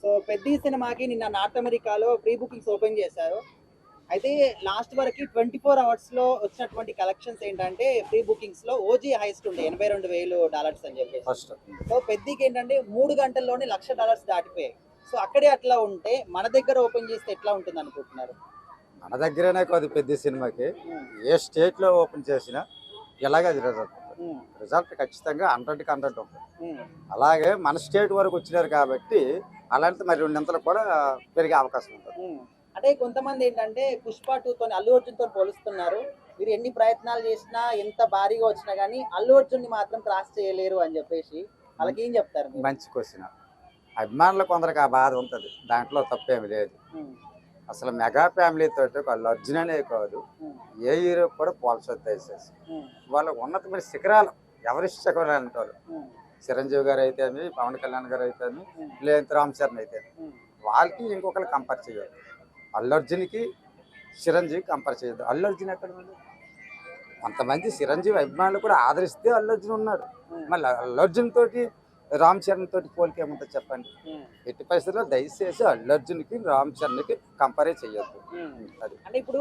So పెద్ద సినిమాకి నిన్న నార్త్ అమెరికాలో ప్రీ బుకింగ్స్ ఓపెన్ చేశారు. అయితే లాస్ట్ వరకు 24 hours లో వచ్చినటువంటి కలెక్షన్స్ ఏంటంటే ప్రీ బుకింగ్స్ లో ఓజీ హైయెస్ట్ ఉండే $82,000 అని చెప్పేసి. ఫస్ట్ సో పెద్దకి ఏంటంటే 3 గంటల్లోనే $1,00,000 దాటిపోయాయి. సో అక్కడే అట్లా ఉంటే మన దగ్గర ఓపెన్ చేస్తే ఎట్లా ఉంటుంది అనుకుంటున్నారు? మన దగ్గరనే కాదు, పెద్ద సినిమాకి ఏ స్టేట్లో ఓపెన్ చేసినా ఎలాగే అది రిజల్ట్ ఉంటుంది. ఉమ్, రిజల్ట్ ఖచ్చితంగా 100కి 100 ఉంటుంది. ఉమ్, అలాగే మన స్టేట్ వరకు వచ్చినారు కాబట్టి అలాంటి మరి 2 కూడా పెరిగే అవకాశం ఉంటుంది. ఉమ్. అంటే కొంతమంది ఏంటంటే పుష్ప 2 అల్లు అర్జున్ తో పోలుస్తున్నారు. మీరు ఎన్ని ప్రయత్నాలు చేసినా ఎంత భారీగా వచ్చినా కానీ అల్లు అర్జున్ ని మాత్రం క్రాస్ చేయలేరు అని చెప్పేసి వాళ్ళకి ఏం చెప్తారు మీరు? మంచి క్వశ్చన్. అభిమానులు కొందరికి ఆ బాధ ఉంటుంది, దాంట్లో తప్పేమి లేదు. ఉమ్, అసలు మెగా ఫ్యామిలీ తోటి వాళ్ళు అర్జున్ అనే కాదు, ఉమ్, ఏ హీరో కూడా పోల్చొద్దు దయచేసి. ఉమ్, వాళ్ళ ఉన్నతమైన శిఖరాలు ఎవరిష్ట శిఖరాలు అంటారు. ఉమ్, చిరంజీవి గారు అయితేమి, పవన్ కళ్యాణ్ గారు అయితేమి, ఉమ్, లేదు రామ్ చరణ్ అయితే, ఉమ్, వాళ్ళకి ఇంకొకరు కంపేర్ చేయొద్దు. అల్లు అర్జున్కి చిరంజీవి కంపేర్ చేయొద్దు. అల్లు అర్జున్ ఎక్కడ ఉంది? కొంతమంది చిరంజీవి అభిమానులు కూడా ఆదరిస్తే అల్లు అర్జున్ ఉన్నాడు. మళ్ళీ అల్లు అర్జున్ తోటి రామ్ చరణ్ తోటి పోలిక ఏముంటుంది చెప్పండి? ఉమ్, ఎట్టి పరిస్థితుల్లో దయచేసి అల్లు అర్జున్కి రామ్ చరణ్కి కంపేర్ చేయొద్దు. ఉమ్. అది అంటే ఇప్పుడు